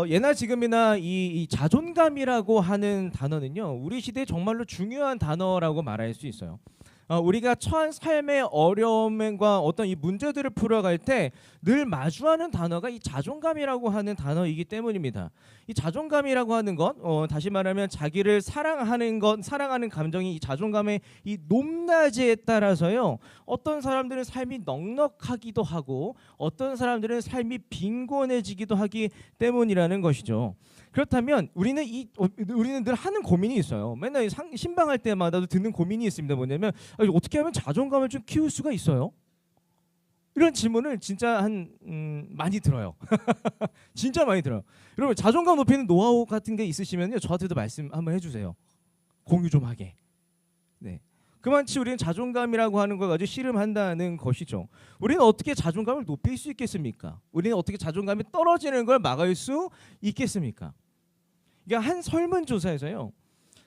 예나 지금이나 이 자존감이라고 하는 단어는요, 우리 시대에 정말로 중요한 단어라고 말할 수 있어요. 우리가 처한 삶의 어려움과 어떤 이 문제들을 풀어갈 때 늘 마주하는 단어가 이 자존감이라고 하는 단어이기 때문입니다. 이 자존감이라고 하는 것, 다시 말하면 자기를 사랑하는 것, 사랑하는 감정이 이 자존감의 이 높낮이에 따라서요, 어떤 사람들은 삶이 넉넉하기도 하고 어떤 사람들은 삶이 빈곤해지기도 하기 때문이라는 것이죠. 그렇다면 우리는 늘 하는 고민이 있어요. 맨날 신방할 때마다도 드는 고민이 있습니다. 뭐냐면 어떻게 하면 자존감을 좀 키울 수가 있어요? 이런 질문을 진짜 많이 들어요. 진짜 많이 들어요. 여러분, 자존감 높이는 노하우 같은 게 있으시면요, 저한테도 말씀 한번 해주세요. 공유 좀 하게. 네. 그만치 우리는 자존감이라고 하는 걸 가지고 씨름한다는 것이죠. 우리는 어떻게 자존감을 높일 수 있겠습니까? 우리는 어떻게 자존감이 떨어지는 걸 막을 수 있겠습니까? 그러니까 한 설문조사에서요,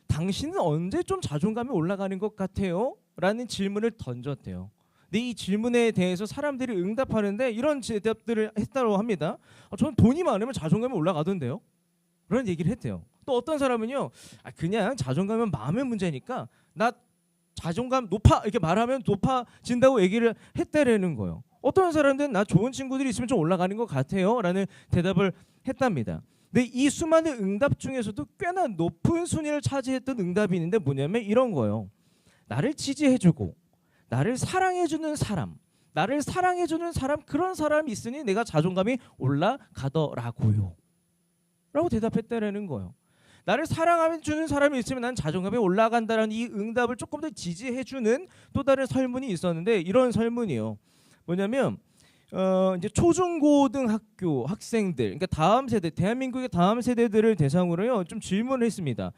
당신은 언제 좀 자존감이 올라가는 것 같아요? 라는 질문을 던졌대요. 근데 이 질문에 대해서 사람들이 응답하는데 이런 대답들을 했다고 합니다. 저는 돈이 많으면 자존감이 올라가던데요? 그런 얘기를 했대요. 또 어떤 사람은요, 그냥 자존감은 마음의 문제니까 나 자존감 높아 이렇게 말하면 높아진다고 얘기를 했다라는 거예요. 어떤 사람들은 나 좋은 친구들이 있으면 좀 올라가는 것 같아요 라는 대답을 했답니다. 근데 이 수많은 응답 중에서도 꽤나 높은 순위를 차지했던 응답이 있는데 뭐냐면 이런 거예요. 나를 지지해주고 나를 사랑해주는 사람, 그런 사람이 있으니 내가 자존감이 올라가더라고요 라고 대답했다라는 거예요. 나를 사랑해주는 사람이 있으면 난 자존감이 올라간다는 이 응답을 조금 더 지지해주는 또 다른 설문이 있었는데, 이런 설문이요. 뭐냐면 이제 초중고등학교 학생들, 그러니까 다음 세대, 대한민국의 다음 세대들을 대상으로요, 좀 질문을 했습니다.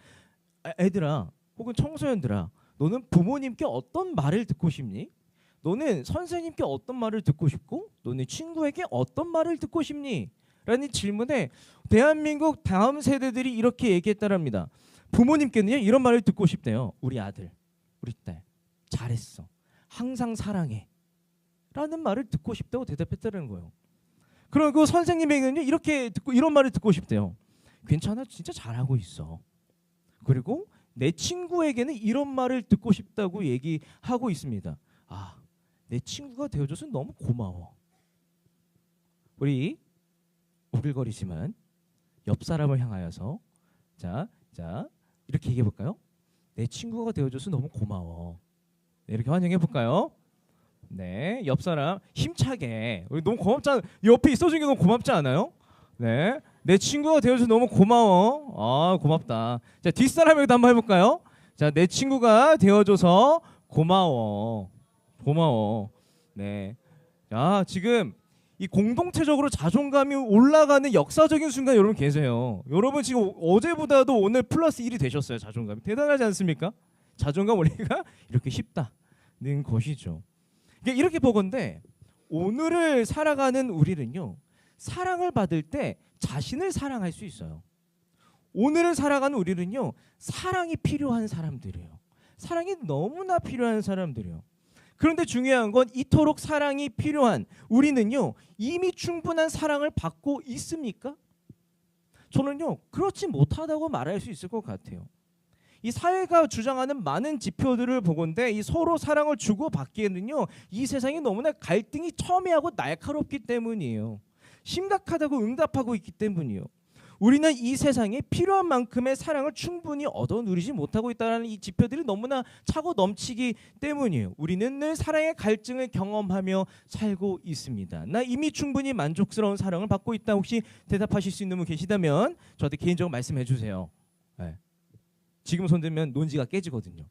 애들아, 혹은 청소년들아, 너는 부모님께 어떤 말을 듣고 싶니? 너는 선생님께 어떤 말을 듣고 싶고, 너는 친구에게 어떤 말을 듣고 싶니? 라는 질문에 대한민국 다음 세대들이 이렇게 얘기했다랍니다. 부모님께는요, 이런 말을 듣고 싶대요. 우리 아들, 우리 딸, 잘했어, 항상 사랑해 라는 말을 듣고 싶다고 대답했다는 거예요. 그리고 선생님에게는요, 이런 말을 듣고 싶대요. 괜찮아, 진짜 잘하고 있어. 그리고 내 친구에게는 이런 말을 듣고 싶다고 얘기하고 있습니다. 내 친구가 되어줘서 너무 고마워. 우리 오글거리지만 옆 사람을 향하여서 자 이렇게 얘기해 볼까요? 내 친구가 되어줘서 너무 고마워. 네, 이렇게 환영해 볼까요? 네, 옆 사람 힘차게. 우리 너무 고맙잖아. 옆에 있어준 게 너무 고맙지 않아요? 네, 내 친구가 되어줘서 너무 고마워. 고맙다. 자, 뒷사람에게도 한번 해볼까요? 자, 내 친구가 되어줘서 고마워. 네. 자, 지금 이 공동체적으로 자존감이 올라가는 역사적인 순간 여러분 계세요. 여러분 지금 어제보다도 오늘 플러스 1이 되셨어요. 자존감이 대단하지 않습니까? 자존감 올리기가 이렇게 쉽다는 것이죠. 이렇게 보건대 오늘을 살아가는 우리는요, 사랑을 받을 때 자신을 사랑할 수 있어요. 오늘을 살아가는 우리는요, 사랑이 필요한 사람들이에요. 사랑이 너무나 필요한 사람들이에요. 그런데 중요한 건 이토록 사랑이 필요한 우리는요, 이미 충분한 사랑을 받고 있습니까? 저는요, 그렇지 못하다고 말할 수 있을 것 같아요. 이 사회가 주장하는 많은 지표들을 보건대 이 서로 사랑을 주고받기에는요, 이 세상이 너무나 갈등이 첨예하고 날카롭기 때문이에요. 심각하다고 응답하고 있기 때문이에요. 우리는 이 세상에 필요한 만큼의 사랑을 충분히 얻어 누리지 못하고 있다는 이 지표들이 너무나 차고 넘치기 때문이에요. 우리는 늘 사랑의 갈증을 경험하며 살고 있습니다. 나 이미 충분히 만족스러운 사랑을 받고 있다. 혹시 대답하실 수 있는 분 계시다면 저한테 개인적으로 말씀해 주세요. 네. 지금 손들면 논지가 깨지거든요.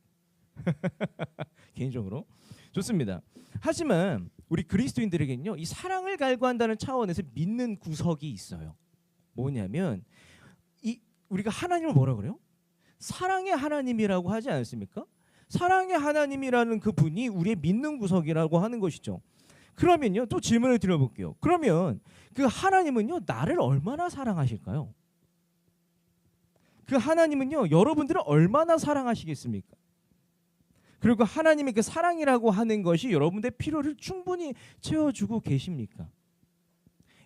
개인적으로. 좋습니다. 하지만 우리 그리스도인들에게는요, 이 사랑을 갈구한다는 차원에서 믿는 구석이 있어요. 뭐냐면 우리가 하나님을 뭐라 그래요? 사랑의 하나님이라고 하지 않습니까? 사랑의 하나님이라는 그 분이 우리의 믿는 구석이라고 하는 것이죠. 그러면요, 또 질문을 드려볼게요. 그러면 그 하나님은요, 나를 얼마나 사랑하실까요? 그 하나님은요, 여러분들을 얼마나 사랑하시겠습니까? 그리고 하나님의 그 사랑이라고 하는 것이 여러분들의 필요를 충분히 채워주고 계십니까?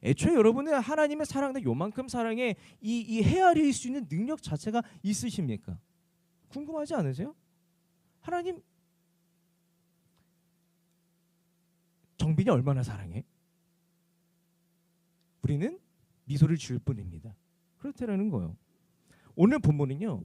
애초에 여러분은 하나님의 사랑에 요만큼 사랑에 이 헤아릴 수 있는 능력 자체가 있으십니까? 궁금하지 않으세요? 하나님 정빈이 얼마나 사랑해? 우리는 미소를 지을 뿐입니다. 그렇다라는 거예요. 오늘 본문은요,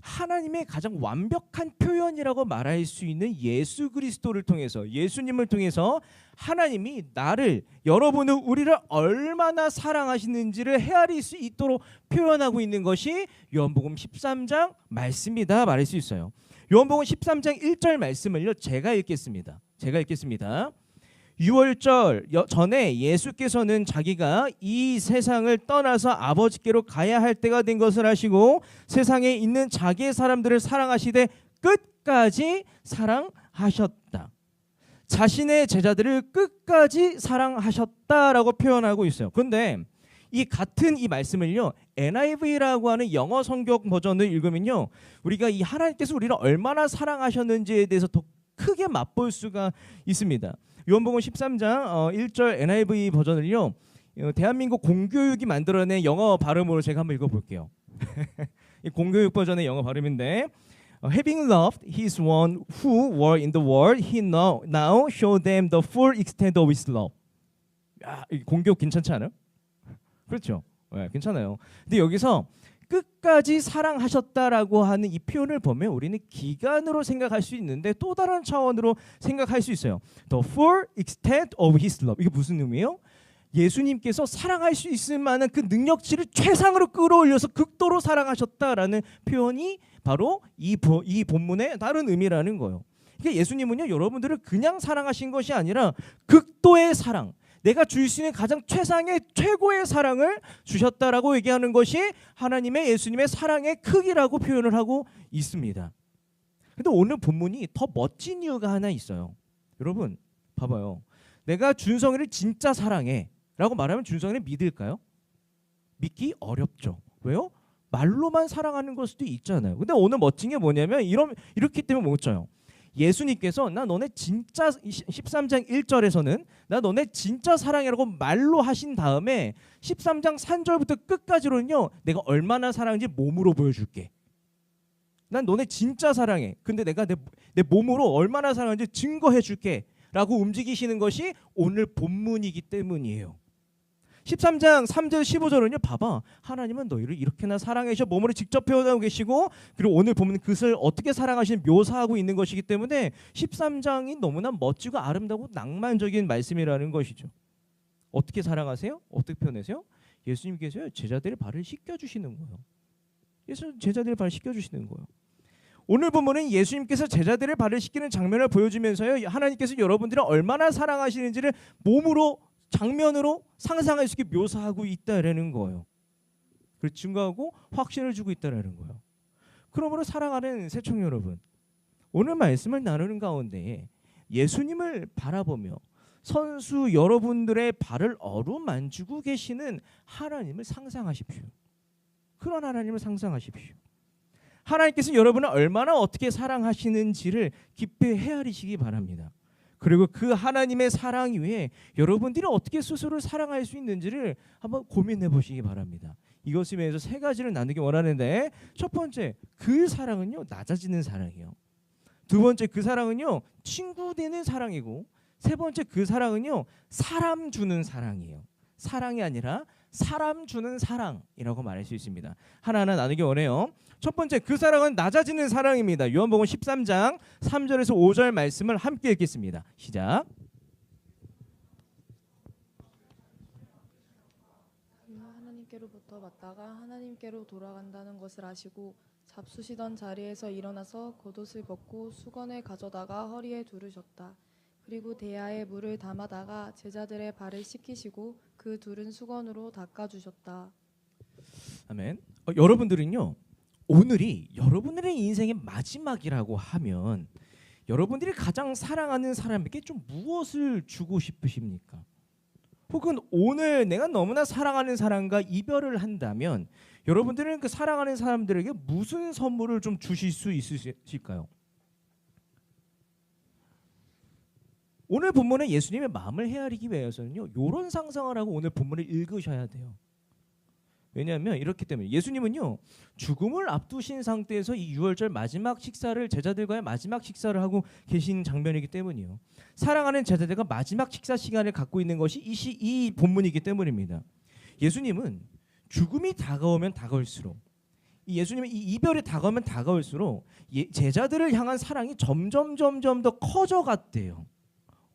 하나님의 가장 완벽한 표현이라고 말할 수 있는 예수 그리스도를 통해서, 예수님을 통해서 하나님이 나를, 여러분을, 우리를 얼마나 사랑하시는지를 헤아릴 수 있도록 표현하고 있는 것이 요한복음 13장 말씀이다 말할 수 있어요. 요한복음 13장 1절 말씀을요, 제가 읽겠습니다. 6월절 전에 예수께서는 자기가 이 세상을 떠나서 아버지께로 가야 할 때가 된 것을 아시고 세상에 있는 자기의 사람들을 사랑하시되 끝까지 사랑하셨다. 자신의 제자들을 끝까지 사랑하셨다라고 표현하고 있어요. 그런데 이 같은 이 말씀을요, NIV라고 하는 영어 성경 버전을 읽으면요, 우리가 이 하나님께서 우리를 얼마나 사랑하셨는지에 대해서 더 크게 맛볼 수가 있습니다. 요한복음 13장 1절 NIV 버전을요, 대한민국 공교육이 만들어낸 영어 발음으로 제가 한번 읽어볼게요. 이 공교육 버전의 영어 발음인데, Having loved his one who were in the world, he now showed them the full extent of his love. 야, 이 공교육 괜찮지 않아요? 그렇죠? 네, 괜찮아요. 근데 여기서 끝까지 사랑하셨다라고 하는 이 표현을 보면 우리는 기간으로 생각할 수 있는데 또 다른 차원으로 생각할 수 있어요. The full extent of his love. 이게 무슨 의미예요? 예수님께서 사랑할 수 있을 만한 그 능력치를 최상으로 끌어올려서 극도로 사랑하셨다라는 표현이 바로 이 본문의 다른 의미라는 거예요. 그러니까 예수님은요, 여러분들을 그냥 사랑하신 것이 아니라 극도의 사랑, 내가 줄 수 있는 가장 최상의 최고의 사랑을 주셨다라고 얘기하는 것이 하나님의, 예수님의 사랑의 크기라고 표현을 하고 있습니다. 근데 오늘 본문이 더 멋진 이유가 하나 있어요. 여러분 봐봐요. 내가 준성이를 진짜 사랑해 라고 말하면 준성이를 믿을까요? 믿기 어렵죠. 왜요? 말로만 사랑하는 걸 수도 있잖아요. 근데 오늘 멋진 게 뭐냐면 이렇기 때문에 멋져요. 예수님께서 나 너네 진짜 13장 1절에서는 나 너네 진짜 사랑해라고 말로 하신 다음에 13장 3절부터 끝까지로는요, 내가 얼마나 사랑하는지 몸으로 보여줄게. 난 너네 진짜 사랑해. 근데 내가 내 몸으로 얼마나 사랑하는지 증거해줄게 라고 움직이시는 것이 오늘 본문이기 때문이에요. 13장 3절 15절은요, 봐봐, 하나님은 너희를 이렇게나 사랑하셔 몸으로 직접 표현하고 계시고, 그리고 오늘 보면 그것을 어떻게 사랑하시는 묘사하고 있는 것이기 때문에 13장이 너무나 멋지고 아름다고 낭만적인 말씀이라는 것이죠. 어떻게 사랑하세요? 어떻게 표현하세요? 예수님께서 제자들의 발을 씻겨주시는 거예요. 제자들의 발을 씻겨주시는 거예요. 오늘 보면은 예수님께서 제자들의 발을 씻기는 장면을 보여주면서요, 하나님께서 여러분들을 얼마나 사랑하시는지를 몸으로, 장면으로 상상할 수 있게 묘사하고 있다라는 거예요. 그걸 증거하고 확신을 주고 있다라는 거예요. 그러므로 사랑하는 새청 여러분, 오늘 말씀을 나누는 가운데 예수님을 바라보며 선수 여러분들의 발을 어루만지고 계시는 하나님을 상상하십시오. 그런 하나님을 상상하십시오. 하나님께서 여러분을 얼마나 어떻게 사랑하시는지를 깊이 헤아리시기 바랍니다. 그리고 그 하나님의 사랑 위에 여러분들이 어떻게 스스로를 사랑할 수 있는지를 한번 고민해 보시기 바랍니다. 이것을 위해서 세 가지를 나누기 원하는데, 첫 번째, 그 사랑은요, 낮아지는 사랑이에요. 두 번째, 그 사랑은요, 친구 되는 사랑이고, 세 번째, 그 사랑은요, 사람 주는 사랑이에요. 사랑이 아니라 사람 주는 사랑이라고 말할 수 있습니다. 하나하나 나누기 원해요. 첫 번째, 그 사랑은 낮아지는 사랑입니다. 요한복음 13장 3절에서 5절 말씀을 함께 읽겠습니다. 시작. 하나님께로부터 왔다가 하나님께로 돌아간다는 것을 아시고 잡수시던 자리에서 일어나서 겉옷을 벗고 수건을 가져다가 허리에 두르셨다. 그리고 대야에 물을 담아다가 제자들의 발을 씻기시고 그 두른 수건으로 닦아주셨다. 아멘. 여러분들은요, 오늘이 여러분들의 인생의 마지막이라고 하면 여러분들이 가장 사랑하는 사람에게 좀 무엇을 주고 싶으십니까? 혹은 오늘 내가 너무나 사랑하는 사람과 이별을 한다면 여러분들은 그 사랑하는 사람들에게 무슨 선물을 좀 주실 수 있으실까요? 오늘 본문에 예수님의 마음을 헤아리기 위해서는요, 이런 상상을 하고 오늘 본문을 읽으셔야 돼요. 왜냐하면 이렇기 때문에 예수님은요, 죽음을 앞두신 상태에서 이 유월절 마지막 식사를, 제자들과의 마지막 식사를 하고 계신 장면이기 때문이요. 사랑하는 제자들과 마지막 식사 시간을 갖고 있는 것이 이 본문이기 때문입니다. 예수님은 죽음이 다가오면 다가올수록, 예수님은 이 이별이 다가오면 다가올수록 제자들을 향한 사랑이 점점 더 커져갔대요.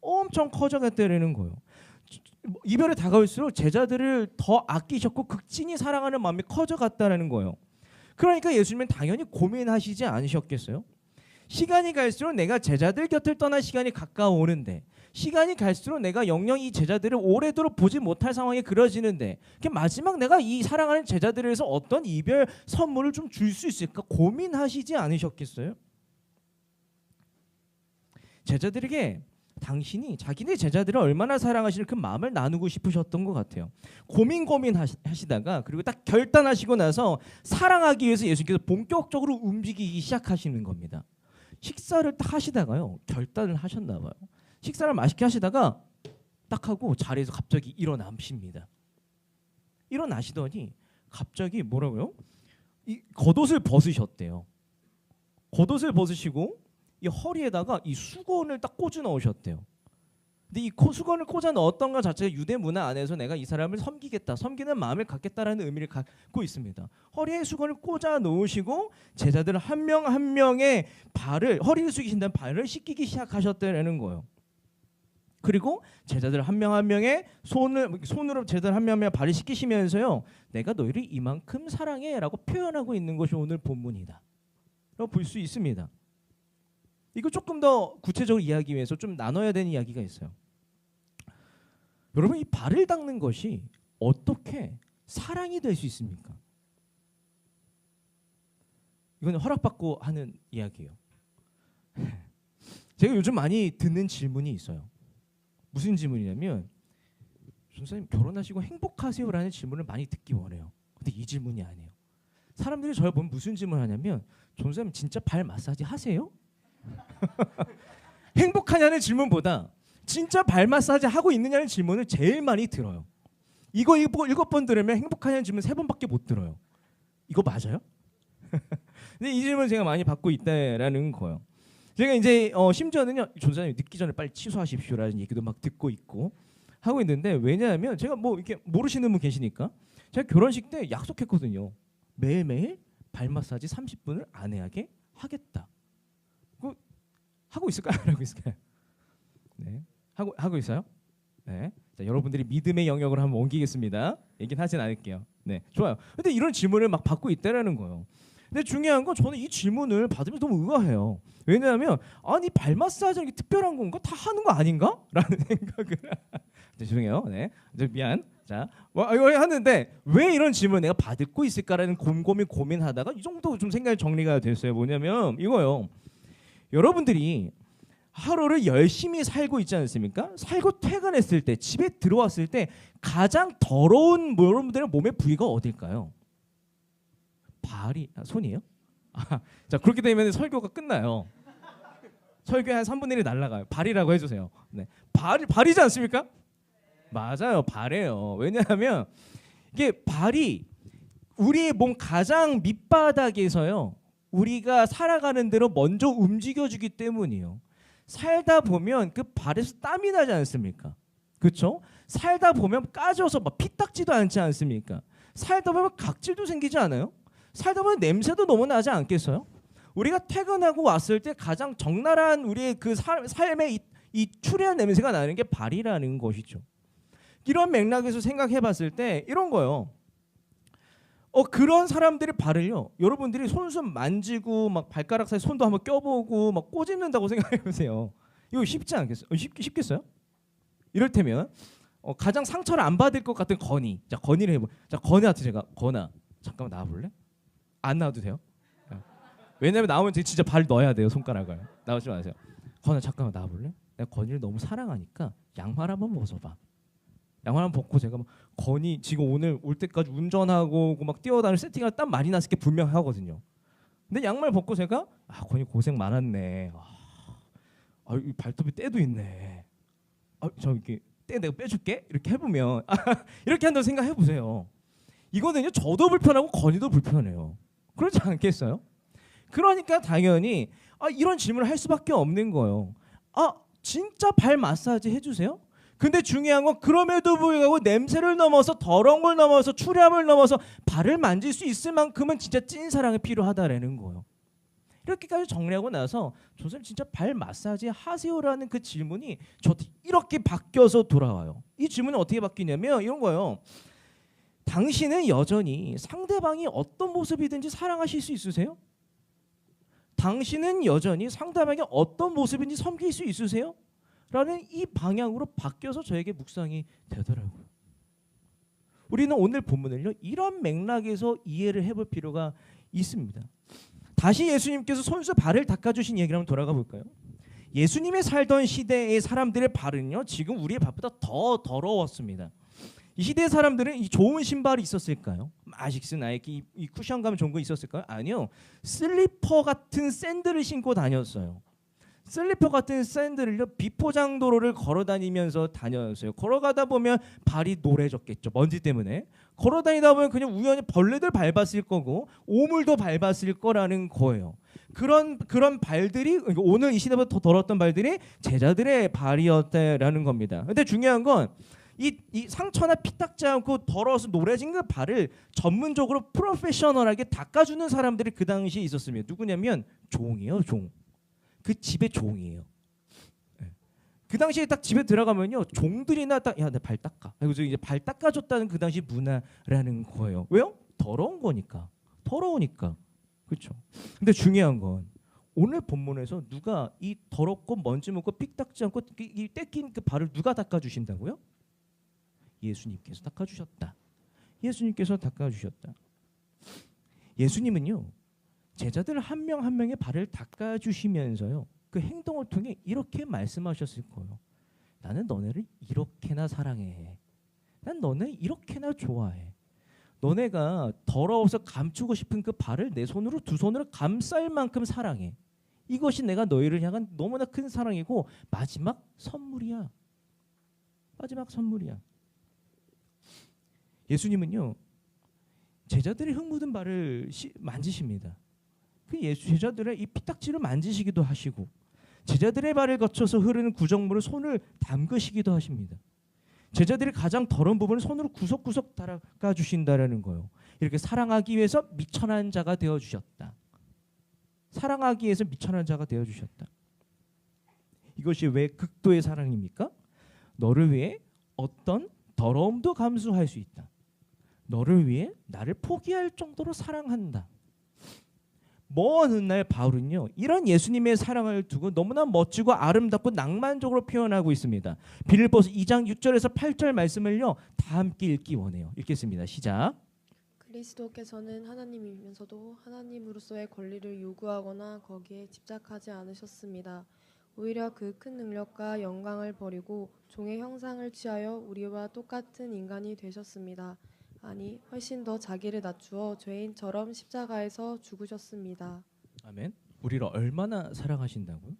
엄청 커져갔다는 거예요. 이별이 다가올수록 제자들을 더 아끼셨고 극진히 사랑하는 마음이 커져갔다는 거예요. 그러니까 예수님은 당연히 고민하시지 않으셨겠어요? 시간이 갈수록 내가 제자들 곁을 떠날 시간이 가까워오는데, 시간이 갈수록 내가 영영 이 제자들을 오래도록 보지 못할 상황이 그려지는데, 마지막 내가 이 사랑하는 제자들을 위해서 어떤 이별 선물을 좀 줄 수 있을까 고민하시지 않으셨겠어요? 제자들에게 당신이 자기네 제자들을 얼마나 사랑하시는 그 마음을 나누고 싶으셨던 것 같아요. 고민하시다가 그리고 딱 결단하시고 나서 사랑하기 위해서 예수님께서 본격적으로 움직이기 시작하시는 겁니다. 식사를 딱 하시다가요, 결단을 하셨나 봐요. 식사를 맛있게 하시다가 딱 하고 자리에서 갑자기 일어나십니다. 일어나시더니 갑자기 뭐라고요? 이 겉옷을 벗으셨대요. 겉옷을 벗으시고 이 허리에다가 이 수건을 딱 꽂아 넣으셨대요. 근데 이 수건을 꽂아 넣었던 것 자체가 유대 문화 안에서 내가 이 사람을 섬기겠다, 섬기는 마음을 갖겠다라는 의미를 갖고 있습니다. 허리에 수건을 꽂아 놓으시고 제자들 한 명 한 명의 발을, 허리를 숙이신 다음 발을 씻기기 시작하셨다는 거예요. 그리고 제자들 한 명 한 명의 손으로 제자들 한 명 한 명 발을 씻기시면서요, 내가 너희를 이만큼 사랑해라고 표현하고 있는 것이 오늘 본문이다 라고 볼 수 있습니다. 이거 조금 더 구체적으로 이야기하기 위해서 좀 나눠야 되는 이야기가 있어요. 여러분, 이 발을 닦는 것이 어떻게 사랑이 될 수 있습니까? 이건 허락받고 하는 이야기예요. 제가 요즘 많이 듣는 질문이 있어요. 무슨 질문이냐면, 선생님 결혼하시고 행복하세요라는 질문을 많이 듣기 원해요. 근데 이 질문이 아니에요. 사람들이 저를 보면 무슨 질문을 하냐면, 선생님 진짜 발 마사지 하세요? 행복하냐는 질문보다 진짜 발 마사지 하고 있느냐는 질문을 제일 많이 들어요. 이거 7번 들으면 행복하냐는 질문 3번밖에 못 들어요. 이거 맞아요? 근데 이 질문 제가 많이 받고 있다라는 거예요. 제가 이제 심지어는요, 전사님 늦기 전에 빨리 취소하십시오라는 얘기도 막 듣고 있고 하고 있는데, 왜냐하면 제가 뭐 이렇게 모르시는 분 계시니까, 제가 결혼식 때 약속했거든요. 매일매일 발 마사지 30분을 아내에게 하겠다. 하고 있을까요? 안 하고 있을까요? 네, 하고 있어요. 네, 자, 여러분들이 믿음의 영역으로 한번 옮기겠습니다. 얘기는 하진 않을게요. 네, 좋아요. 근데 이런 질문을 막 받고 있다라는 거예요. 근데 중요한 건 저는 이 질문을 받으면 너무 의아해요. 왜냐하면 아니 발 마사지는 게 특별한 건가? 다 하는 거 아닌가? 라는 생각을 죄송해요. 네, 미안. 자, 이거 하는데 왜 이런 질문을 내가 받고 있을까라는 곰곰이 고민하다가 이 정도 좀 생각이 정리가 됐어요. 뭐냐면 이거요. 여러분들이 하루를 열심히 살고 있지 않습니까? 살고 퇴근했을 때, 집에 들어왔을 때 가장 더러운 여러분들의 몸의 부위가 어딜까요? 손이에요? 자, 그렇게 되면 설교가 끝나요. 설교의 한 3분의 1이 날아가요. 발이라고 해주세요. 네, 발이지 않습니까? 맞아요, 발이에요. 왜냐하면 이게 발이 우리의 몸 가장 밑바닥에서요, 우리가 살아가는 대로 먼저 움직여주기 때문이에요. 살다 보면 그 발에서 땀이 나지 않습니까? 그렇죠? 살다 보면 까져서 막 피딱지도 않지 않습니까? 살다 보면 각질도 생기지 않아요? 살다 보면 냄새도 너무 나지 않겠어요? 우리가 퇴근하고 왔을 때 가장 적나라한 우리의 그 삶의 이 추리한 냄새가 나는 게 발이라는 것이죠. 이런 맥락에서 생각해봤을 때 이런 거예요. 그런 사람들의 발을요, 여러분들이 손수 만지고 막 발가락 사이 손도 한번 껴보고 막 꼬집는다고 생각해보세요. 이거 쉽지 않겠어요? 쉽겠어요? 이럴테면 가장 상처를 안 받을 것 같은 건희, 자 건희를 해보. 자 건희한테 제가, 건아 잠깐만 나와볼래? 안 나와도 돼요? 왜냐면 나오면 진짜 발 넣어야 돼요, 손가락을. 나오지 마세요. 건아 잠깐만 나와볼래? 내가 건희를 너무 사랑하니까 양말 한번 벗어봐. 양말 한번 벗고 제가 막 건희 지금 오늘 올 때까지 운전하고 막 뛰어다니는 세팅할 땀 많이 났을 게 분명하거든요. 근데 양말 벗고 제가 건희 고생 많았네. 이 발톱에 때도 있네. 저 이렇게 때 내가 빼줄게 이렇게 해보면 이렇게 한다고 생각해 보세요. 이거는요 저도 불편하고 건이도 불편해요. 그렇지 않겠어요? 그러니까 당연히 이런 질문을 할 수밖에 없는 거예요. 진짜 발 마사지 해주세요? 근데 중요한 건 그럼에도 불구하고 냄새를 넘어서 더러운 걸 넘어서 추잡을 넘어서 발을 만질 수 있을 만큼은 진짜 찐 사랑이 필요하다라는 거예요. 이렇게까지 정리하고 나서 선생님 진짜 발 마사지 하세요라는 그 질문이 저한테 이렇게 바뀌어서 돌아와요. 이 질문이 어떻게 바뀌냐면 이런 거예요. 당신은 여전히 상대방이 어떤 모습이든지 사랑하실 수 있으세요? 당신은 여전히 상대방이 어떤 모습인지 섬길 수 있으세요? 라는 이 방향으로 바뀌어서 저에게 묵상이 되더라고요. 우리는 오늘 본문을요 이런 맥락에서 이해를 해볼 필요가 있습니다. 다시 예수님께서 손수 발을 닦아주신 얘기를 한번 돌아가 볼까요? 예수님의 살던 시대의 사람들의 발은요 지금 우리의 발보다 더 더러웠습니다. 이 시대의 사람들은 이 좋은 신발이 있었을까요? 아식스, 나이키, 이 쿠션감 좋은 거 있었을까요? 아니요. 슬리퍼 같은 샌들을 신고 다녔어요. 슬리퍼 같은 샌들을요 비포장도로를 걸어다니면서 다녔어요. 걸어가다 보면 발이 노래졌겠죠. 먼지 때문에. 걸어다니다 보면 그냥 우연히 벌레들 밟았을 거고 오물도 밟았을 거라는 거예요. 그런 발들이 오늘 이 시대보다 더 더러웠던 발들이 제자들의 발이었다라는 겁니다. 근데 중요한 건 이 상처나 피 닦지 않고 더러워서 노래진 그 발을 전문적으로 프로페셔널하게 닦아주는 사람들이 그 당시에 있었습니다. 누구냐면 종이에요, 종. 그 집의 종이에요. 그 당시에 딱 집에 들어가면요 종들이나 딱 야 내 발 닦아. 그래서 이제 발 닦아줬다는 그 당시 문화라는 거예요. 왜요? 더러운 거니까. 더러우니까. 그렇죠. 근데 중요한 건 오늘 본문에서 누가 이 더럽고 먼지 묻고 피 닦지 않고 이 떼낀 그 발을 누가 닦아주신다고요? 예수님께서 닦아주셨다. 예수님께서 닦아주셨다. 예수님은요 제자들 한 명 한 명의 발을 닦아주시면서요 그 행동을 통해 이렇게 말씀하셨을 거예요. 나는 너네를 이렇게나 사랑해. 난 너네 이렇게나 좋아해. 너네가 더러워서 감추고 싶은 그 발을 내 손으로 두 손으로 감쌀 만큼 사랑해. 이것이 내가 너희를 향한 너무나 큰 사랑이고 마지막 선물이야. 마지막 선물이야. 예수님은요 제자들이 흙 묻은 발을 만지십니다. 그 제자들의 이 피딱지를 만지시기도 하시고 제자들의 발을 거쳐서 흐르는 구정물을 손을 담그시기도 하십니다. 제자들이 가장 더러운 부분을 손으로 구석구석 닦아 주신다라는 거예요. 이렇게 사랑하기 위해서 미천한 자가 되어 주셨다. 사랑하기 위해서 미천한 자가 되어 주셨다. 이것이 왜 극도의 사랑입니까? 너를 위해 어떤 더러움도 감수할 수 있다. 너를 위해 나를 포기할 정도로 사랑한다. 먼 훗날 바울은요 이런 예수님의 사랑을 두고 너무나 멋지고 아름답고 낭만적으로 표현하고 있습니다. 빌립보서 2장 6절에서 8절 말씀을요 다 함께 읽기 원해요. 읽겠습니다. 시작. 그리스도께서는 하나님이면서도 하나님으로서의 권리를 요구하거나 거기에 집착하지 않으셨습니다. 오히려 그 큰 능력과 영광을 버리고 종의 형상을 취하여 우리와 똑같은 인간이 되셨습니다. 아니 훨씬 더 자기를 낮추어 죄인처럼 십자가에서 죽으셨습니다. 아멘. 우리를 얼마나 사랑하신다고요?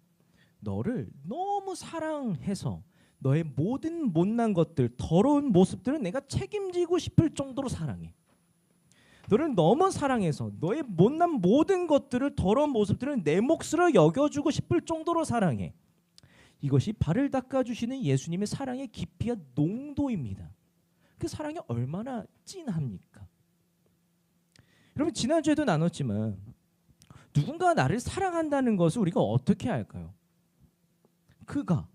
너를 너무 사랑해서 너의 모든 못난 것들, 더러운 모습들을 내가 책임지고 싶을 정도로 사랑해. 너를 너무 사랑해서 너의 못난 모든 것들을 더러운 모습들을 내 몫으로 여겨주고 싶을 정도로 사랑해. 이것이 발을 닦아주시는 예수님의 사랑의 깊이와 농도입니다. 그 사랑이 얼마나 찐합니까? 여러분 지난주에도 나눴지만 누군가 나를 사랑한다는 것을 우리가 어떻게 알까요? 그가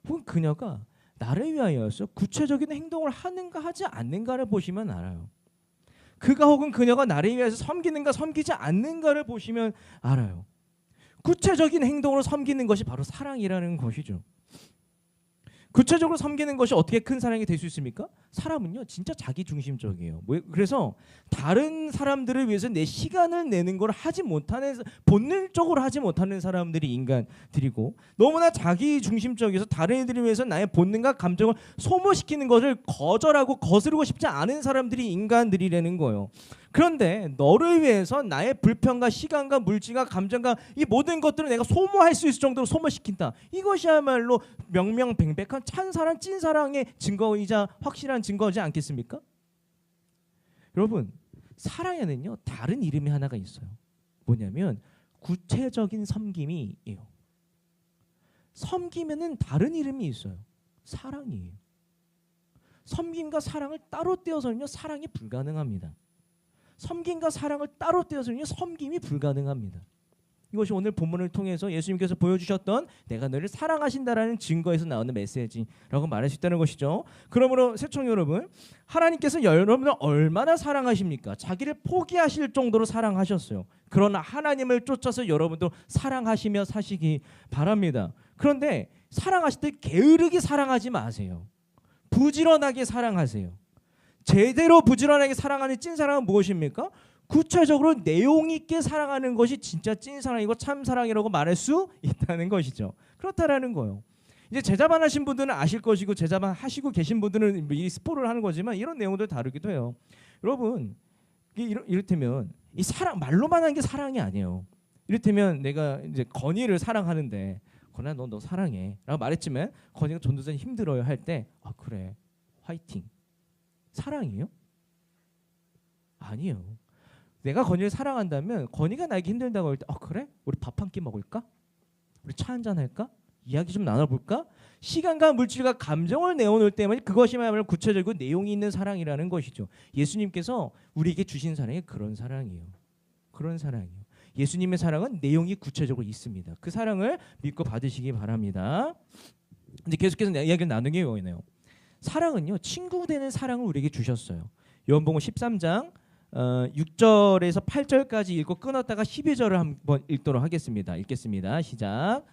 혹은 그녀가 나를 위하여서 구체적인 행동을 하는가 하지 않는가를 보시면 알아요. 그가 혹은 그녀가 나를 위해서 섬기는가 섬기지 않는가를 보시면 알아요. 구체적인 행동으로 섬기는 것이 바로 사랑이라는 것이죠. 구체적으로 섬기는 것이 어떻게 큰 사랑이 될 수 있습니까? 사람은요 진짜 자기중심적이에요. 그래서 다른 사람들을 위해서 내 시간을 내는 걸 하지 못하는, 본능적으로 하지 못하는 사람들이 인간들이고, 너무나 자기중심적이어서 다른 이들을 위해서 나의 본능과 감정을 소모시키는 것을 거절하고 거스르고 싶지 않은 사람들이 인간들이라는 거예요. 그런데 너를 위해서 나의 불편과 시간과 물질과 감정과 이 모든 것들을 내가 소모할 수 있을 정도로 소모시킨다. 이것이야말로 명명백백한 찬사랑 찐사랑의 증거이자 확실한 증거지 않겠습니까? 여러분, 사랑에는요 다른 이름이 하나가 있어요. 뭐냐면 구체적인 섬김이에요. 섬김에는 다른 이름이 있어요. 사랑이에요. 섬김과 사랑을 따로 떼어서는요 사랑이 불가능합니다. 섬김과 사랑을 따로 떼어서는요 섬김이 불가능합니다. 이것이 오늘 본문을 통해서 예수님께서 보여주셨던 내가 너를 사랑하신다라는 증거에서 나오는 메시지라고 말할 수 있다는 것이죠. 그러므로 새청 여러분, 하나님께서 여러분을 얼마나 사랑하십니까? 자기를 포기하실 정도로 사랑하셨어요. 그러나 하나님을 쫓아서 여러분도 사랑하시며 사시기 바랍니다. 그런데 사랑하실 때 게으르게 사랑하지 마세요. 부지런하게 사랑하세요. 제대로 부지런하게 사랑하는 찐사랑은 무엇입니까? 구체적으로 내용 있게 사랑하는 것이 진짜 찐사랑이고 참사랑이라고 말할 수 있다는 것이죠. 그렇다라는 거예요. 이제 제자반 하신 분들은 아실 것이고 제자반 하시고 계신 분들은 이 스포를 하는 거지만 이런 내용들 다르기도 해요. 여러분, 이를테면 이 사랑 말로만 하는 게 사랑이 아니에요. 이를테면 내가 이제 건이를 사랑하는데 건아 너 사랑해라고 말했지만 건이가 전도사님 힘들어요 할 때 아 그래 화이팅 사랑이에요? 아니에요. 내가 건이를 사랑한다면 건이가 나에게 힘들다고 할 때 그래? 우리 밥 한 끼 먹을까? 우리 차 한잔 할까? 이야기 좀 나눠볼까? 시간과 물질과 감정을 내어놓을 때만 그것이야말로 구체적이고 내용이 있는 사랑이라는 것이죠. 예수님께서 우리에게 주신 사랑이 그런 사랑이에요. 그런 사랑이에요. 예수님의 사랑은 내용이 구체적으로 있습니다. 그 사랑을 믿고 받으시기 바랍니다. 이제 계속해서 이야기를 나누게 되네요. 사랑은요 친구 되는 사랑을 우리에게 주셨어요. 요한복음 13장 6절에서 8절까지 읽고 끊었다가 12절을 한번 읽도록 하겠습니다. 읽겠습니다. 시작.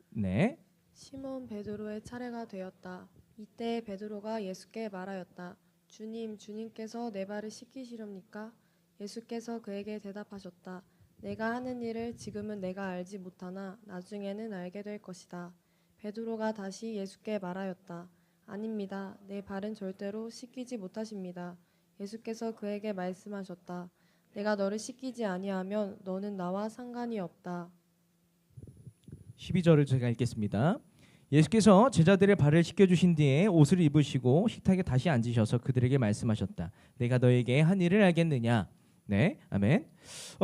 네. 시몬 베드로의 차례가 되었다. 이때 베드로가 예수께 말하였다. 주님, 주님께서 내 발을 씻기시렵니까? 예수께서 그에게 대답하셨다. 내가 하는 일을 지금은 내가 알지 못하나 나중에는 알게 될 것이다. 베드로가 다시 예수께 말하였다. 아닙니다. 내 발은 절대로 씻기지 못하십니다. 예수께서 그에게 말씀하셨다. 내가 너를 씻기지 아니하면 너는 나와 상관이 없다. 12절을 제가 읽겠습니다. 예수께서 제자들의 발을 씻겨주신 뒤에 옷을 입으시고 식탁에 다시 앉으셔서 그들에게 말씀하셨다. 내가 너에게 한 일을 알겠느냐? 네, 아멘.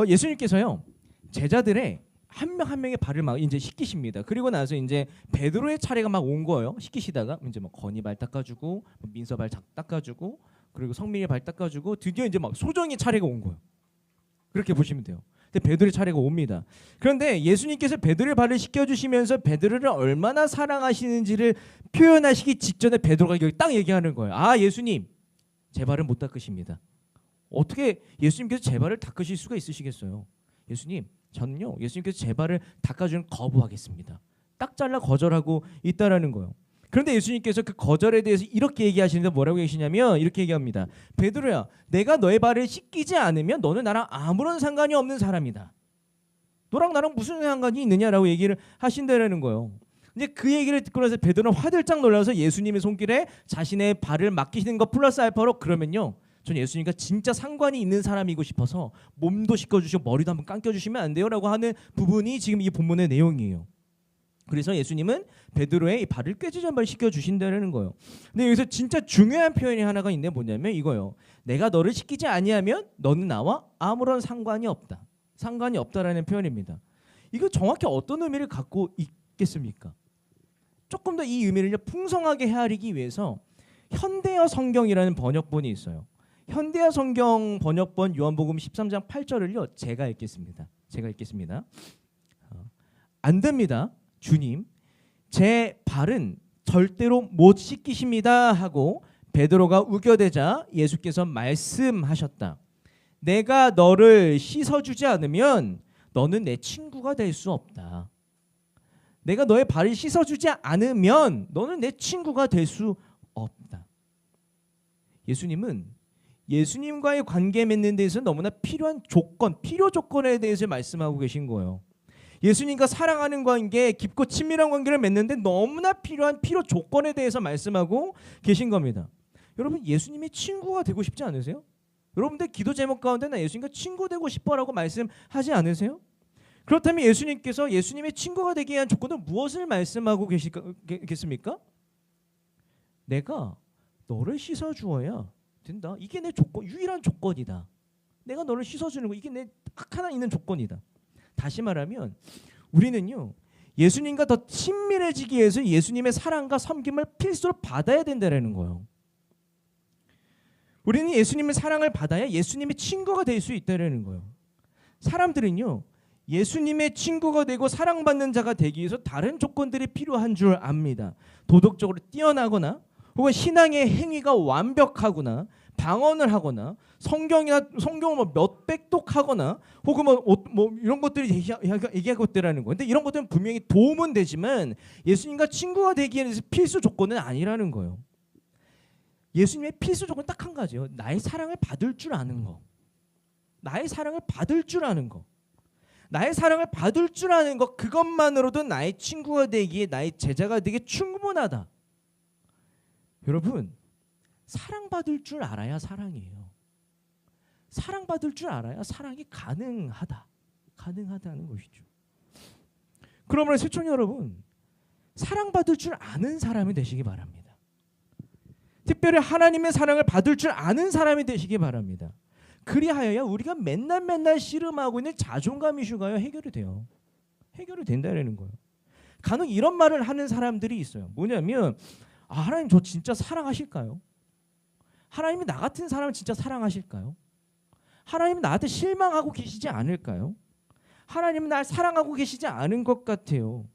예수님께서요 제자들의 한 명 한 명의 발을 막 이제 씻기십니다. 그리고 나서 이제 베드로의 차례가 막 온 거예요. 씻기시다가 이제 막 건이 발 닦아주고 민서 발 닦아주고 그리고 성민이 발 닦아주고 드디어 이제 막 소정의 차례가 온 거예요. 그렇게 보시면 돼요. 근데 베드로의 차례가 옵니다. 그런데 예수님께서 베드로의 발을 씻겨주시면서 베드로를 얼마나 사랑하시는지를 표현하시기 직전에 베드로가 여기 딱 얘기하는 거예요. 아 예수님 제 발을 못 닦으십니다. 어떻게 예수님께서 제 발을 닦으실 수가 있으시겠어요? 예수님 저는요 예수님께서 제 발을 닦아주는 거부하겠습니다. 딱 잘라 거절하고 있다라는 거예요. 그런데 예수님께서 그 거절에 대해서 이렇게 얘기하시는데 뭐라고 계시냐면 이렇게 얘기합니다. 베드로야 내가 너의 발을 씻기지 않으면 너는 나랑 아무런 상관이 없는 사람이다. 너랑 나랑 무슨 상관이 있느냐라고 얘기를 하신다라는 거예요. 이제 그 얘기를 듣고 나서 베드로는 화들짝 놀라서 예수님의 손길에 자신의 발을 맡기시는 것 플러스 알파로 그러면요 전 예수님과 진짜 상관이 있는 사람이고 싶어서 몸도 씻겨주시고 머리도 한번 감겨주시면 안 돼요? 라고 하는 부분이 지금 이 본문의 내용이에요. 그래서 예수님은 베드로의 이 발을 꾀지지 한번 씻겨주신다는 거예요. 근데 여기서 진짜 중요한 표현이 하나가 있는데 뭐냐면 이거예요. 내가 너를 씻기지 아니하면 너는 나와 아무런 상관이 없다. 상관이 없다라는 표현입니다. 이거 정확히 어떤 의미를 갖고 있겠습니까? 조금 더 이 의미를 풍성하게 헤아리기 위해서 현대어 성경이라는 번역본이 있어요. 현대어 성경 번역본 요한복음 13장 8절을요 제가 읽겠습니다. 안 됩니다. 주님 제 발은 절대로 못 씻기십니다 하고 베드로가 우겨대자 예수께서 말씀하셨다. 내가 너를 씻어주지 않으면 너는 내 친구가 될 수 없다. 내가 너의 발을 씻어주지 않으면 너는 내 친구가 될 수 없다. 예수님은 예수님과의 관계 맺는 데서 너무나 필요한 조건, 필요 조건에 대해서 말씀하고 계신 거예요. 예수님과 사랑하는 관계, 깊고 친밀한 관계를 맺는데 너무나 필요한 필요 조건에 대해서 말씀하고 계신 겁니다. 여러분 예수님의 친구가 되고 싶지 않으세요? 여러분들 기도 제목 가운데 나 예수님과 친구 되고 싶어라고 말씀하지 않으세요? 그렇다면 예수님께서 예수님의 친구가 되기 위한 조건은 무엇을 말씀하고 계십니까? 내가 너를 씻어주어야 된다. 이게 내 조건, 유일한 조건이다. 내가 너를 씻어주는 거, 이게 내 딱 하나 있는 조건이다. 다시 말하면 우리는요, 예수님과 더 친밀해지기 위해서 예수님의 사랑과 섬김을 필수로 받아야 된다는 거예요. 우리는 예수님의 사랑을 받아야 예수님의 친구가 될 수 있다는 거예요. 사람들은요, 예수님의 친구가 되고 사랑받는 자가 되기 위해서 다른 조건들이 필요한 줄 압니다. 도덕적으로 뛰어나거나 혹은 신앙의 행위가 완벽하거나 방언을 하거나 성경을 뭐 몇백 독하거나 혹은 뭐 이런 것들이 얘기하고 있다라는 거예요. 근데 이런 것들은 분명히 도움은 되지만 예수님과 친구가 되기 위해서 필수 조건은 아니라는 거예요. 예수님의 필수 조건 딱 한 가지예요. 나의 사랑을 받을 줄 아는 거. 나의 사랑을 받을 줄 아는 거. 나의 사랑을 받을 줄 아는 것, 그것만으로도 나의 친구가 되기에, 나의 제자가 되기에 충분하다. 여러분, 사랑받을 줄 알아야 사랑이에요. 사랑받을 줄 알아야 사랑이 가능하다는 것이죠. 그러므로 시청자 여러분, 사랑받을 줄 아는 사람이 되시기 바랍니다. 특별히 하나님의 사랑을 받을 줄 아는 사람이 되시기 바랍니다. 그리하여야 우리가 맨날 씨름하고 있는 자존감 이슈가 해결이 돼요. 해결이 된다는 거예요. 간혹 이런 말을 하는 사람들이 있어요. 뭐냐면, 하나님 저 진짜 사랑하실까요? 하나님이 나 같은 사람을 진짜 사랑하실까요? 하나님은 나한테 실망하고 계시지 않을까요? 하나님은 날 사랑하고 계시지 않은 것 같아요.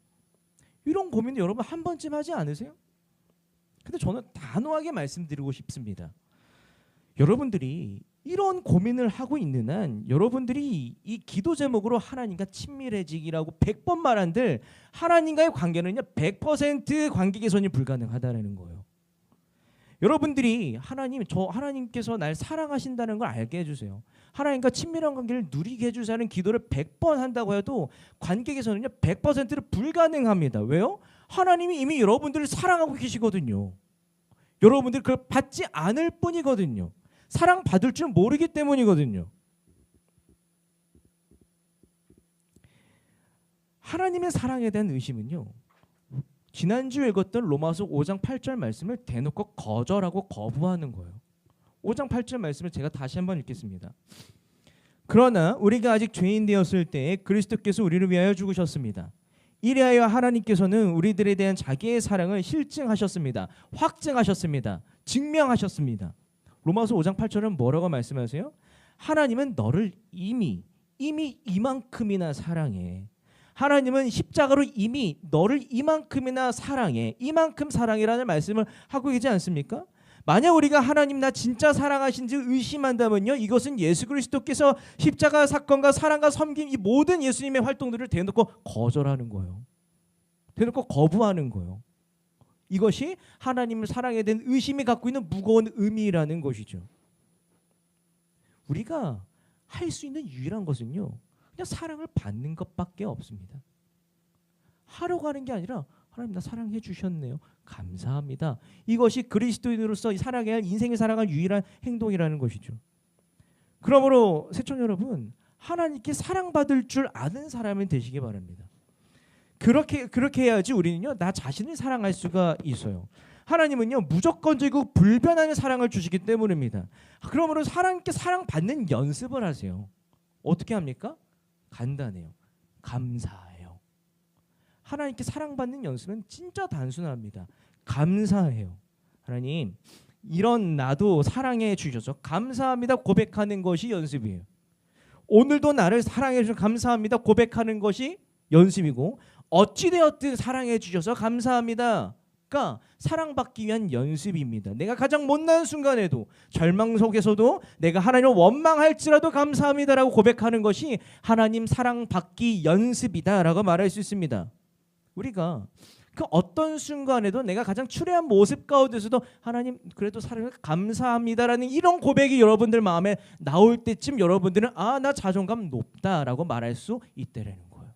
이런 고민을 여러분 한 번쯤 하지 않으세요? 근데 저는 단호하게 말씀드리고 싶습니다. 여러분들이 이런 고민을 하고 있는 한 여러분들이 이 기도 제목으로 하나님과 친밀해지기라고 100번 말한들 하나님과의 관계는요 100% 관계 개선이 불가능하다는 거예요. 여러분들이 하나님께서 날 사랑하신다는 걸 알게 해주세요. 하나님과 친밀한 관계를 누리게 해주자는 기도를 100번 한다고 해도 관계 개선은요 100%로 불가능합니다. 왜요? 하나님이 이미 여러분들을 사랑하고 계시거든요. 여러분들이 그걸 받지 않을 뿐이거든요. 사랑받을 줄 모르기 때문이거든요. 하나님의 사랑에 대한 의심은요, 지난주에 읽었던 로마서 5장 8절 말씀을 대놓고 거절하고 거부하는 거예요. 5장 8절 말씀을 제가 다시 한번 읽겠습니다. 그러나 우리가 아직 죄인 되었을 때에 그리스도께서 우리를 위하여 죽으셨습니다. 이리하여 하나님께서는 우리들에 대한 자기의 사랑을 실증하셨습니다. 확증하셨습니다. 증명하셨습니다. 로마서 5장 8절은 뭐라고 말씀하세요? 하나님은 너를 이미 이만큼이나 사랑해. 하나님은 십자가로 이미 너를 이만큼이나 사랑해. 이만큼 사랑이라는 말씀을 하고 계시지 않습니까? 만약 우리가 하나님 나 진짜 사랑하신지 의심한다면요, 이것은 예수 그리스도께서 십자가 사건과 사랑과 섬김 이 모든 예수님의 활동들을 대놓고 거절하는 거예요. 대놓고 거부하는 거예요. 이것이 하나님을 사랑에 대한 의심이 갖고 있는 무거운 의미라는 것이죠. 우리가 할 수 있는 유일한 것은요, 그냥 사랑을 받는 것밖에 없습니다. 하려고 하는 게 아니라 하나님 나 사랑해 주셨네요. 감사합니다. 이것이 그리스도인으로서 사랑해야 할 인생을 살아갈 유일한 행동이라는 것이죠. 그러므로 새촌 여러분, 하나님께 사랑받을 줄 아는 사람이 되시기 바랍니다. 그렇게 해야지 우리는요 나 자신을 사랑할 수가 있어요. 하나님은요 무조건적이고 불변하는 사랑을 주시기 때문입니다. 그러므로 하나님께 사랑받는 연습을 하세요. 어떻게 합니까? 간단해요. 감사해요. 하나님께 사랑받는 연습은 진짜 단순합니다. 감사해요. 하나님 이런 나도 사랑해 주셔서 감사합니다 고백하는 것이 연습이에요. 오늘도 나를 사랑해 주셔서 감사합니다 고백하는 것이 연습이고, 어찌되었든 사랑해 주셔서 감사합니다가 사랑받기 위한 연습입니다. 내가 가장 못난 순간에도 절망 속에서도 내가 하나님을 원망할지라도 감사합니다라고 고백하는 것이 하나님 사랑받기 연습이다라고 말할 수 있습니다. 우리가 그 어떤 순간에도 내가 가장 추레한 모습 가운데서도 하나님 그래도 사랑을 감사합니다라는 이런 고백이 여러분들 마음에 나올 때쯤 여러분들은 나 자존감 높다라고 말할 수 있다라는 거예요.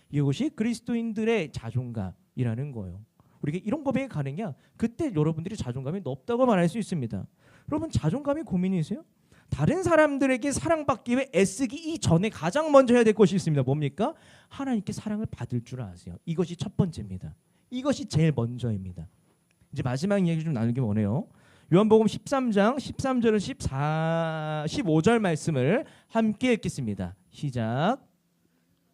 이것이 그리스도인들의 자존감이라는 거예요. 우리가 이런 고백이 가느냐? 그때 여러분들이 자존감이 높다고 말할 수 있습니다. 여러분 자존감이 고민이세요? 다른 사람들에게 사랑받기 위해 애쓰기 이전에 가장 먼저 해야 될 것이 있습니다. 뭡니까? 하나님께 사랑을 받을 줄 아세요. 이것이 첫 번째입니다. 이것이 제일 먼저입니다. 이제 마지막 이야기 좀 나누기 원해요. 요한복음 13장 13절은 15절 말씀을 함께 읽겠습니다. 시작.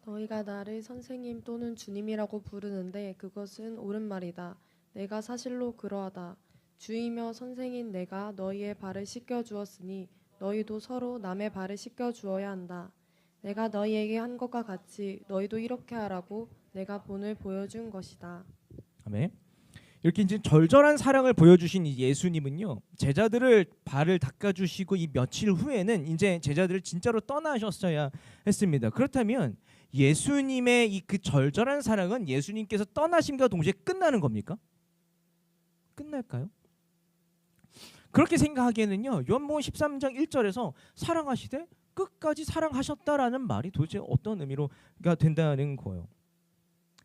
너희가 나를 선생님 또는 주님이라고 부르는데 그것은 옳은 말이다. 내가 사실로 그러하다. 주이며 선생인 내가 너희의 발을 씻겨 주었으니 너희도 서로 남의 발을 씻겨 주어야 한다. 내가 너희에게 한 것과 같이 너희도 이렇게 하라고 내가 본을 보여준 것이다. 아멘. 이렇게 이제 절절한 사랑을 보여주신 이 예수님은요, 제자들을 발을 닦아주시고 이 며칠 후에는 이제 제자들을 진짜로 떠나셨어야 했습니다. 그렇다면 예수님의 이 그 절절한 사랑은 예수님께서 떠나심과 동시에 끝나는 겁니까? 끝날까요? 그렇게 생각하기에는요, 요한복음 13장 1절에서 사랑하시되 끝까지 사랑하셨다라는 말이 도대체 어떤 의미로가 된다는 거예요.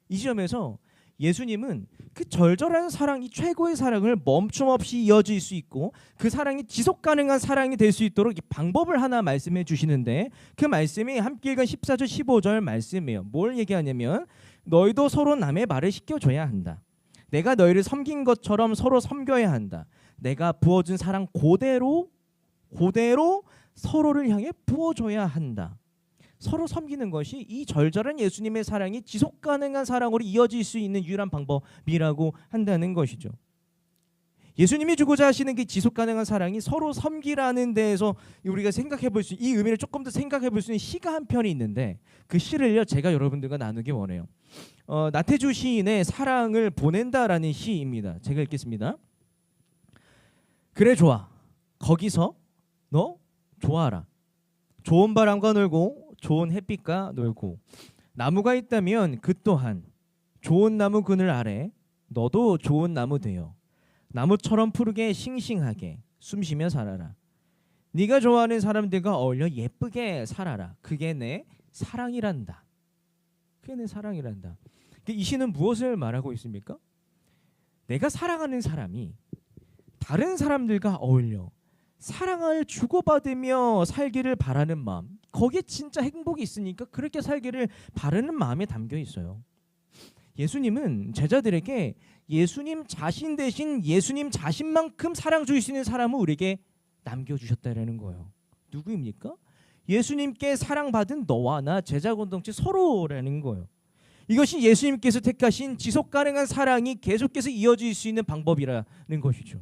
이 점에서 예수님은 그 절절한 사랑, 이 최고의 사랑을 멈춤없이 이어질 수 있고 그 사랑이 지속 가능한 사랑이 될 수 있도록 이 방법을 하나 말씀해 주시는데, 그 말씀이 함께 읽은 14절 15절 말씀이에요. 뭘 얘기하냐면 너희도 서로 남의 말을 씻겨줘야 한다. 내가 너희를 섬긴 것처럼 서로 섬겨야 한다. 내가 부어준 사랑 그대로 서로를 향해 부어줘야 한다. 서로 섬기는 것이 이 절절한 예수님의 사랑이 지속 가능한 사랑으로 이어질 수 있는 유일한 방법이라고 한다는 것이죠. 예수님이 주고자 하시는 게 지속 가능한 사랑이 서로 섬기라는 데에서 우리가 생각해 볼 수, 이 의미를 조금 더 생각해 볼 수 있는 시가 한 편이 있는데, 그 시를요 제가 여러분들과 나누기 원해요. 나태주 시인의 사랑을 보낸다라는 시입니다. 제가 읽겠습니다. 그래 좋아. 거기서 너 좋아하라. 좋은 바람과 놀고 좋은 햇빛과 놀고, 나무가 있다면 그 또한 좋은 나무 그늘 아래 너도 좋은 나무 되어 나무처럼 푸르게 싱싱하게 숨쉬며 살아라. 네가 좋아하는 사람들과 어울려 예쁘게 살아라. 그게 내 사랑이란다. 그게 내 사랑이란다. 이 시는 무엇을 말하고 있습니까? 내가 사랑하는 사람이 다른 사람들과 어울려 사랑을 주고받으며 살기를 바라는 마음, 거기에 진짜 행복이 있으니까 그렇게 살기를 바라는 마음에 담겨 있어요. 예수님은 제자들에게 예수님 자신 대신 예수님 자신만큼 사랑 줄 수 있는 사람을 우리에게 남겨주셨다라는 거예요. 누구입니까? 예수님께 사랑받은 너와 나, 제자 공동체 서로라는 거예요. 이것이 예수님께서 택하신 지속 가능한 사랑이 계속해서 이어질 수 있는 방법이라는 것이죠.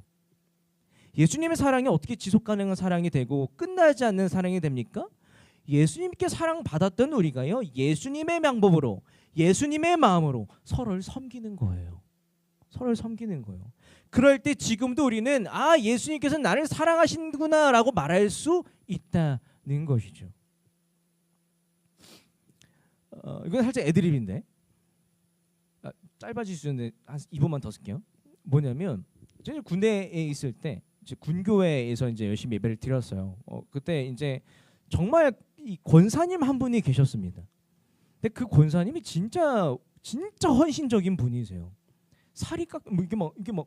예수님의 사랑이 어떻게 지속 가능한 사랑이 되고 끝나지 않는 사랑이 됩니까? 예수님께 사랑받았던 우리가요, 예수님의 방법으로, 예수님의 마음으로 서로를 섬기는 거예요. 서로를 섬기는 거예요. 그럴 때 지금도 우리는 예수님께서 나를 사랑하시는구나 라고 말할 수 있다는 것이죠. 이건 살짝 애드립인데 짧아질 수 있는데 한 2분만 더 쓸게요. 뭐냐면 제가 군대에 있을 때 이제 군교회에서 이제 열심히 예배를 드렸어요. 그때 이제 정말 이 권사님 한 분이 계셨습니다. 근데 그 권사님이 진짜 헌신적인 분이세요. 살이 이게 막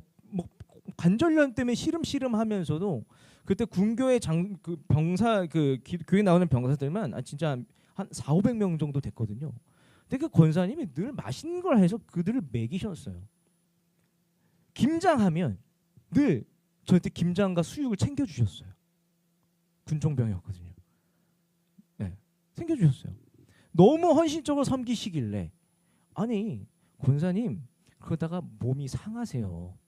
관절염 때문에 시름시름하면서도 그때 군교회 그 병사 교회 나오는 병사들만 진짜 한 400~500명 정도 됐거든요. 근데 그 권사님이 늘 맛있는 걸 해서 그들을 먹이셨어요. 김장하면 늘 저한테 김장과 수육을 챙겨주셨어요. 군종병이었거든요. 네, 챙겨주셨어요. 너무 헌신적으로 섬기시길래 아니 권사님 그러다가 몸이 상하세요.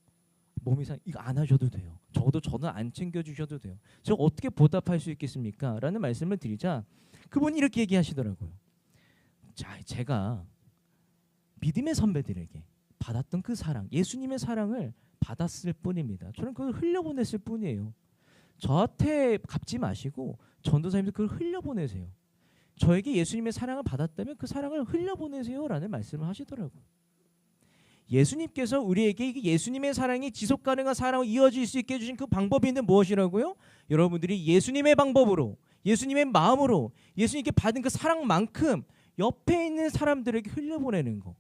이거 안 하셔도 돼요. 적어도 저는 안 챙겨주셔도 돼요. 저 어떻게 보답할 수 있겠습니까? 라는 말씀을 드리자 그분이 이렇게 얘기하시더라고요. 자, 제가 믿음의 선배들에게 받았던 그 사랑, 예수님의 사랑을 받았을 뿐입니다. 저는 그걸 흘려보냈을 뿐이에요. 저한테 갚지 마시고 전도사님들 그걸 흘려보내세요. 저에게 예수님의 사랑을 받았다면 그 사랑을 흘려보내세요 라는 말씀을 하시더라고요. 예수님께서 우리에게 예수님의 사랑이 지속 가능한 사랑으로 이어질 수 있게 해주신 그 방법이 무엇이라고요? 여러분들이 예수님의 방법으로, 예수님의 마음으로, 예수님께 받은 그 사랑만큼 옆에 있는 사람들에게 흘려보내는 거.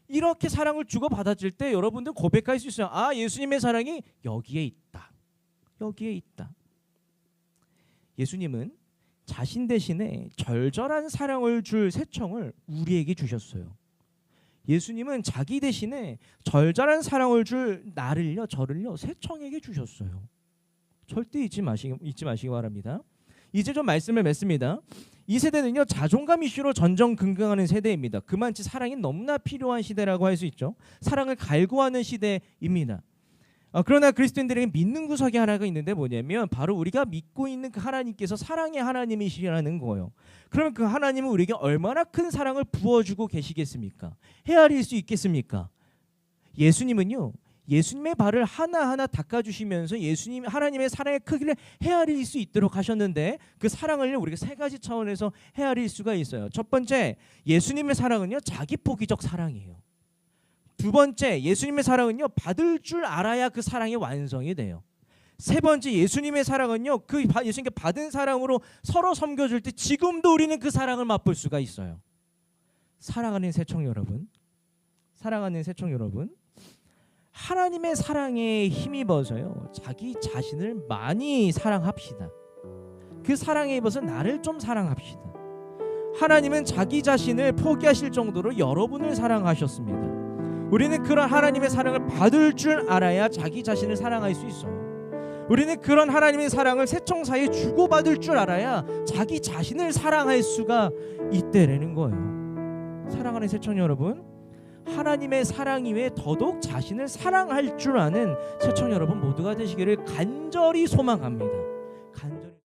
이렇게 사랑을 주고받았을 때 여러분들 고백할 수 있어요. 예수님의 사랑이 여기에 있다. 여기에 있다. 예수님은 자신 대신에 절절한 사랑을 줄 새청을 우리에게 주셨어요. 예수님은 자기 대신에 절절한 사랑을 줄 나를요, 저를요, 새청에게 주셨어요. 절대 잊지 마시기 바랍니다. 이제 좀 말씀을 맺습니다. 이 세대는요, 자존감 이슈로 전전긍긍하는 세대입니다. 그만치 사랑이 너무나 필요한 시대라고 할 수 있죠. 사랑을 갈구하는 시대입니다. 그러나 그리스도인들에게 믿는 구석이 하나가 있는데 뭐냐면 바로 우리가 믿고 있는 그 하나님께서 사랑의 하나님이시라는 거예요. 그러면 그 하나님은 우리에게 얼마나 큰 사랑을 부어주고 계시겠습니까? 헤아릴 수 있겠습니까? 예수님은요, 예수님의 발을 하나하나 닦아주시면서 하나님의 사랑의 크기를 헤아릴 수 있도록 하셨는데 그 사랑을 우리가 세 가지 차원에서 헤아릴 수가 있어요. 첫 번째, 예수님의 사랑은요, 자기 포기적 사랑이에요. 두 번째, 예수님의 사랑은요, 받을 줄 알아야 그 사랑이 완성이 돼요. 세 번째, 예수님의 사랑은요, 그 예수님께 받은 사랑으로 서로 섬겨줄 때 지금도 우리는 그 사랑을 맛볼 수가 있어요. 사랑하는 새청 여러분, 하나님의 사랑에 힘입어서요, 자기 자신을 많이 사랑합시다. 그 사랑에 입어서 나를 좀 사랑합시다. 하나님은 자기 자신을 포기하실 정도로 여러분을 사랑하셨습니다. 우리는 그런 하나님의 사랑을 받을 줄 알아야 자기 자신을 사랑할 수 있어요. 우리는 그런 하나님의 사랑을 새청 사이에 주고받을 줄 알아야 자기 자신을 사랑할 수가 있다라는 거예요. 사랑하는 새청 여러분, 하나님의 사랑 이외에 더더욱 자신을 사랑할 줄 아는 새청 여러분 모두가 되시기를 간절히 소망합니다.